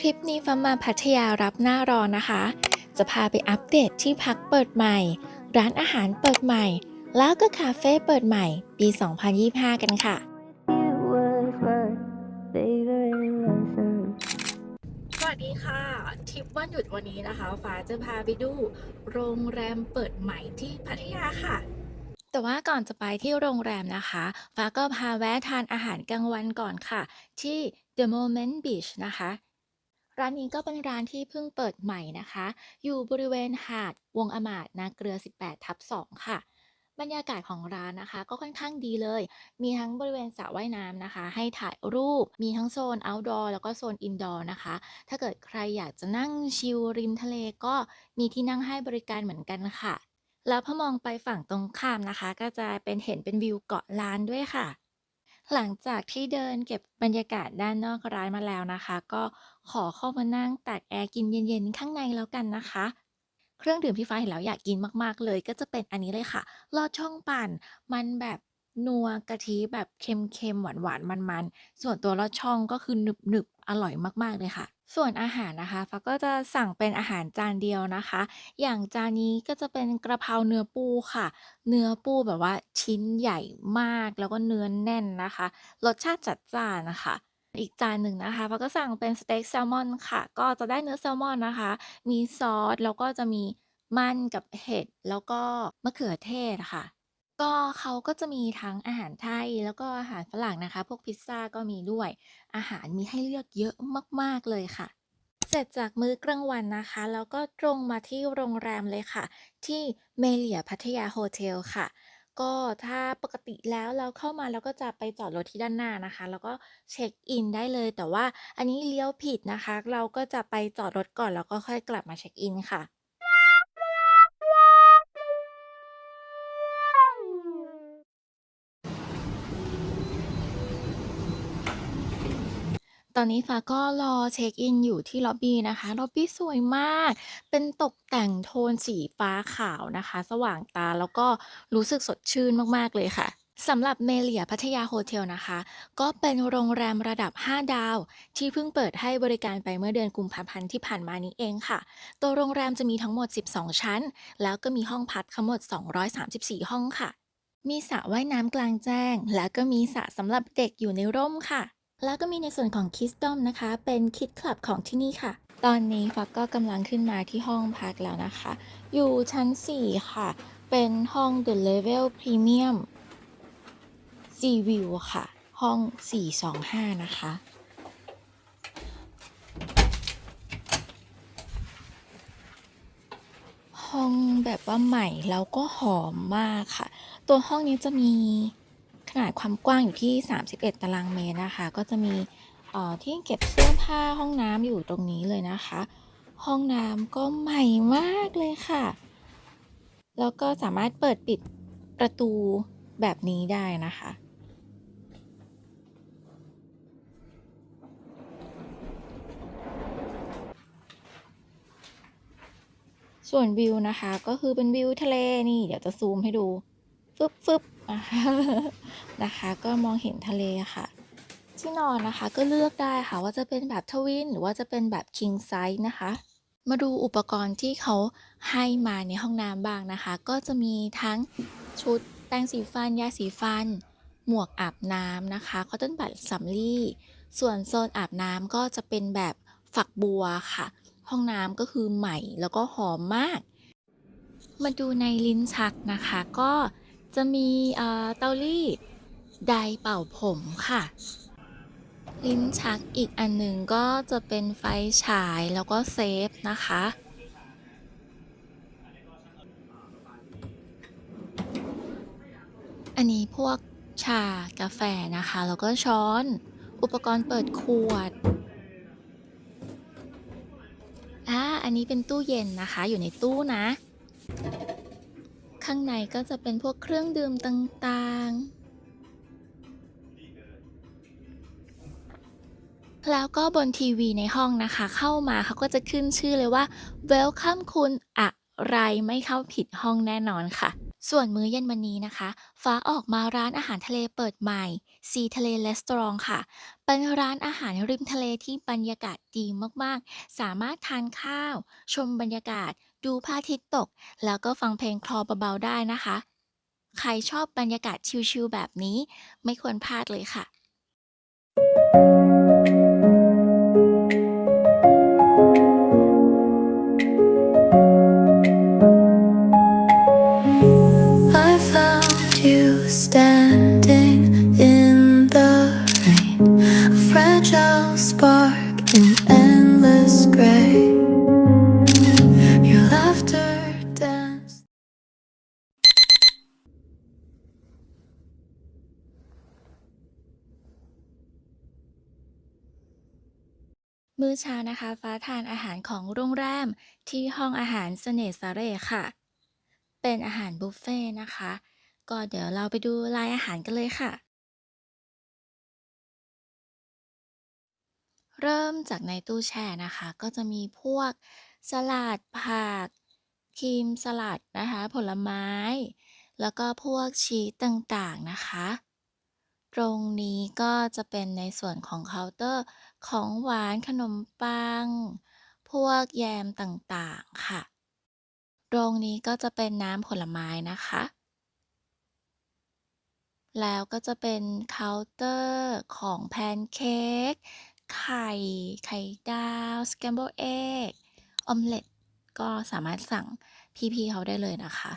คลิปนี้ฟ้ามาพัทยารับหน้าร้อนนะคะ จะพาไปอัปเดตที่พักเปิดใหม่ ร้านอาหารเปิดใหม่ แล้วก็คาเฟ่เปิดใหม่ปี 2025 กันค่ะ สวัสดีค่ะทริปวันหยุดวันนี้นะคะฟ้าจะพาไปดูโรงแรมเปิดใหม่ที่พัทยาค่ะ แต่ว่าก่อนจะไปที่โรงแรมนะคะฟ้าก็พาแวะทานอาหารกลางวันก่อนค่ะที่ The Moment Beach นะคะร้านนี้ก็เป็นร้านที่เพิ่งเปิดใหม่นะคะอยู่บริเวณหาดวงอมาตย์นาเกลือ 18/2 ค่ะบรรยากาศของร้านนะคะก็ค่อนข้างดีเลยมีทั้งบริเวณสระว่ายน้ำนะคะให้ถ่ายรูปมีทั้งโซน outdoor แล้วก็โซน indoor นะคะถ้าเกิดใครอยากจะนั่งชิลริมทะเลก็มีที่นั่งให้บริการเหมือนกันค่ะ แล้วพอมองไปฝั่งตรงข้ามนะคะก็จะเห็นเป็นวิวเกาะล้านด้วยค่ะหลังจากที่เดินเก็บบรรยากาศด้านนอกร้านมาแล้วนะคะก็ขอเข้ามานั่งตากแอร์กินเย็นๆข้างในแล้วกันนะคะเครื่องดื่มที่ฟ้าเห็นแล้วอยากกินมากๆเลยก็จะเป็นอันนี้เลยค่ะลอดช่องปั่นมันแบบนัวกะทิแบบเค็มๆหวานๆมันๆส่วนตัวลอดช่องก็คือหนึบๆอร่อยมากๆเลยค่ะส่วนอาหารนะคะฟ้าก็จะสั่งเป็นอาหารจานเดียวนะคะ อย่างจานนี้ก็จะเป็นกระเพราเนื้อปูค่ะ เนื้อปูแบบว่าชิ้นใหญ่มากแล้วก็เนื้อแน่นนะคะ รสชาติจัดจ้านนะคะ อีกจานหนึ่งนะคะเราก็สั่งเป็นสเต็กแซลมอนค่ะ ก็จะได้เนื้อแซลมอนนะคะ มีซอสแล้วก็จะมีมันกับเห็ดแล้วก็มะเขือเทศค่ะ ก็เขาก็จะมีทั้งอาหารไทยแล้วก็อาหารฝรั่งนะคะ พวกพิซซาก็มีด้วย อาหารมีให้เลือกเยอะมากๆเลยค่ะ เสร็จจากมื้อกลางวันนะคะแล้วก็ตรงมาที่โรงแรมเลยค่ะที่เมเลียพัทยาโฮเทลค่ะก็ถ้าปกติแล้วเราเข้ามาเราก็จะไปจอดรถที่ด้านหน้านะคะแล้วก็เช็คอินได้เลยแต่ว่าอันนี้เลี้ยวผิดนะคะเราก็จะไปจอดรถก่อนแล้วก็ค่อยกลับมาเช็คอินค่ะ ตอนนี้ฟ้าก็รอเช็คอินอยู่ที่ล็อบบีนะคะล็อบบีสวยมากเป็นตกแต่งโทนสีฟ้าขาวนะคะสว่างตาแล้วก็รู้สึกสดชื่นมากๆเลยค่ะสำหรับเมเลียพัทยาโฮเทลนะคะก็เป็นโรงแรมระดับ5ดาวที่เพิ่งเปิดให้บริการไปเมื่อเดือนกุมภาพันธ์ที่ผ่านมานี้เองค่ะตัวโรงแรมจะมีทั้งหมด12ชั้นแล้วก็มีห้องพักทั้งหมด234ห้องค่ะมีสระว่ายน้ำกลางแจ้งแล้วก็มีสระสำหรับเด็กอยู่ในร่มค่ะ แล้วก็มีในส่วนของ Kidsdom นะคะเป็น Kids Club ของที่นี่ค่ะ ตอนนี้ฟักก็กำลังขึ้นมาที่ห้องพักแล้วนะคะ อยู่ชั้น 4 ค่ะ เป็นห้อง The Level Premium Sea View ค่ะ ห้อง 425 นะคะ ห้องแบบว่าใหม่แล้วก็หอมมากค่ะ ตัวห้องนี้จะมีขนาดความกว้างอยู่ที่31ตารางเมตรนะคะก็จะมีที่เก็บเสื้อผ้าห้องน้ำอยู่ตรงนี้เลยนะคะห้องน้ำก็ใหม่มากเลยค่ะแล้วก็สามารถเปิดปิดประตูแบบนี้ได้นะคะส่วนวิวนะคะก็คือเป็นวิวทะเลนี่เดี๋ยวจะซูมให้ดูฟึบๆนะคะนะคะก็มองเห็นทะเลค่ะ ที่นอนนะคะก็เลือกได้ค่ะว่าจะเป็นแบบทวินหรือว่าจะเป็นแบบ king size นะคะมาดูอุปกรณ์ที่เขาให้มาในห้องน้ำบ้างนะคะก็จะมีทั้งชุดแปรงสีฟันยาสีฟันหมวกอาบน้ำนะคะ cotton bud สำลีส่วนโซนอาบน้ำก็จะเป็นแบบฝักบัวค่ะห้องน้ำก็คือใหม่แล้วก็หอมมากมาดูในลิ้นชักนะคะก็จะมีเตารีดไดร์เป่าผมค่ะ ลิ้นชักอีกอันหนึ่งก็จะเป็นไฟฉายแล้วก็เซฟนะคะ อันนี้พวกชากาแฟนะคะแล้วก็ช้อนอุปกรณ์เปิดขวดอันนี้เป็นตู้เย็นนะคะอยู่ในตู้นะข้างในก็จะเป็นพวกเครื่องดื่มต่างๆแล้วก็บนทีวีในห้องนะคะเข้ามาเขาก็จะขึ้นชื่อเลยว่า Welcome คุณอะไรไม่เข้าผิดห้องแน่นอนค่ะ ส่วนมื้อเย็นวันนี้นะคะฟ้าออกมาร้านอาหารทะเลเปิดใหม่ซีทะเลรีสอร์ทค่ะเป็นร้านอาหารริมทะเลที่บรรยากาศดีมากๆสามารถทานข้าวชมบรรยากาศดูพระอาทิตย์ตกแล้วก็ฟังเพลงคลอเบาๆได้นะคะใครชอบบรรยากาศชิลๆแบบนี้ไม่ควรพลาดเลยค่ะ I found you standing in the rain, a fragile spark in endless gray. Your laughter danced. มื้อเช้านะคะฟ้าทานอาหารของโรงแรมที่ห้องอาหารเสน่ห์สาเร่ค่ะเป็นอาหารบุฟเฟ่ต์นะคะก็เดี๋ยวเราไปดูรายอาหารกันเลยค่ะเริ่มจากในตู้แช่นะคะก็จะมีพวกสลัดผักครีมสลัดนะคะผลไม้แล้วก็พวกชีสต่างๆนะคะตรงนี้ก็จะเป็นในส่วนของเคาน์เตอร์ของหวานขนมปังพวกแยมต่างๆค่ะ ตรงนี้ก็จะเป็นน้ำผลไม้นะคะ แล้วก็จะเป็นเคาน์เตอร์ของแพนเค้กไข่ไข่ดาวสแครมเบิลเอกออมเล็ตก็สามารถสั่งพี่ๆเขาได้เลยนะคะ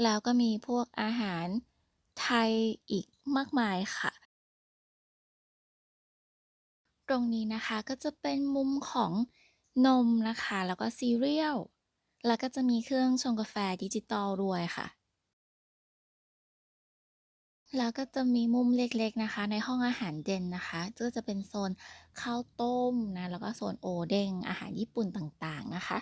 แล้วก็มีพวกอาหารไทยอีกมากมายค่ะ ตรงนี้นะคะก็จะเป็นมุมของนมนะคะแล้วก็ซีเรียลแล้วก็จะมีเครื่องชงกาแฟดิจิตอลด้วยค่ะ แล้วก็จะมีมุมเล็กๆนะคะในห้องอาหารเย็นนะคะก็จะเป็นโซนข้าวต้มนะแล้วก็โซนโอเด้งอาหารญี่ปุ่นต่างๆนะคะ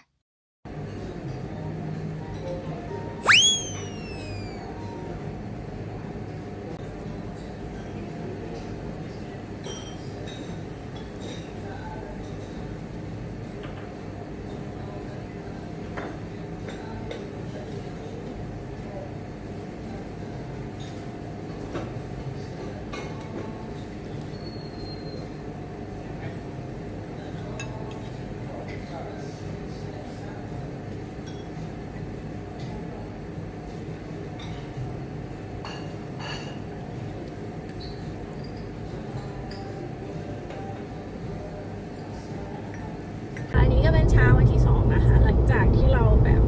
อันนี้ก็เป็นเช้าวันที่2นะคะหลังจากที่เราแบบ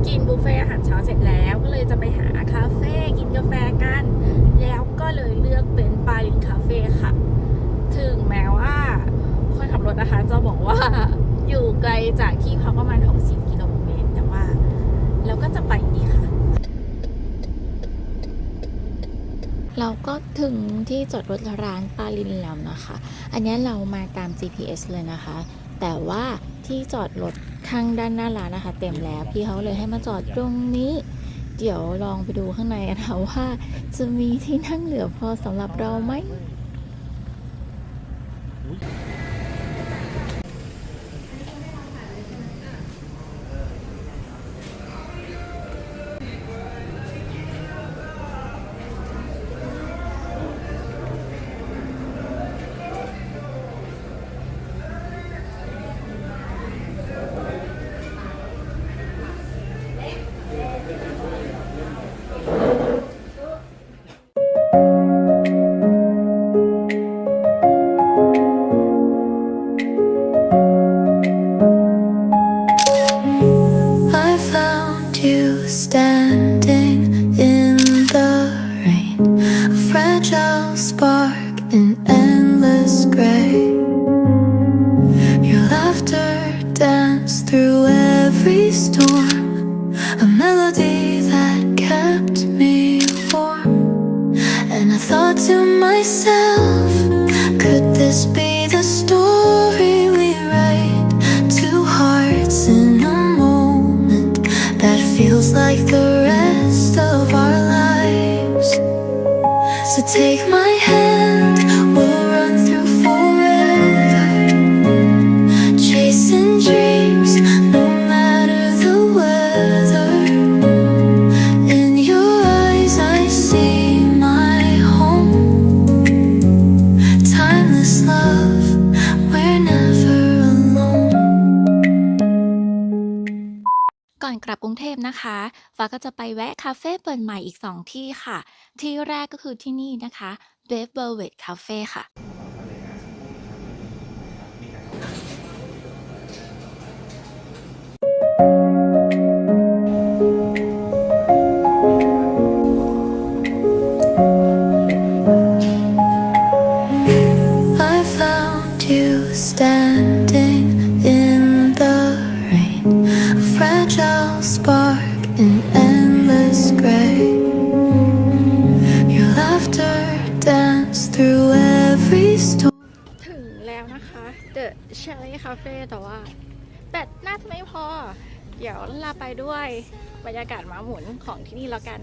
กินบุฟเฟ่อาหารเช้าเสร็จแล้วก็เลยจะไปหาคาเฟ่กินกาแฟกันแล้วก็เลยเลือกเป็นปาลินคาเฟ่ค่ะถึงแม้ว่าคนขับรถนะคะจะบอกว่าอยู่ไกลจากที่พักประมาณ60กิโลเมตรแต่ว่าเราก็จะไปดีค่ะเราก็ถึงที่จอดรถร้านปาลินแล้วนะคะอันนี้เรามาตาม GPS เลยนะคะแต่ว่าที่จอดรถข้างด้านหน้าร้านนะคะเต็มแล้วพี่เขาเลยให้มาจอดตรงนี้เดี๋ยวลองไปดูข้างในกันค่ะว่าจะมีที่นั่งเหลือพอสำหรับเราไหม I found you standing in the rain, a fragile spark in endless gray. Your laughter danced through every storm, a melody that kept me warm. And I thought to myself, could this be the story we write? Two hearts in a moment that feels like the rest of our lives. So take my hand, we'll run through forever, chasing dreams no matter the weather. รุงเทพนะคะฟ้าก็จะไปแวะคาเฟเปิดใหม่อีก2ที่ค่ะที่แรกก็คือที่นี่นะคะ Wave Velvet Cafe ค่ะ I found you standing in the rain, a fragile spark in endless gray. Your laughter danced through every storm. ถึงแล้วนะคะ The Chalet Cafe แต่ว่าแบตน่าจะไม่พอ เดี๋ยวลาไปด้วยบรรยากาศม้าหมุนของที่นี่แล้วกัน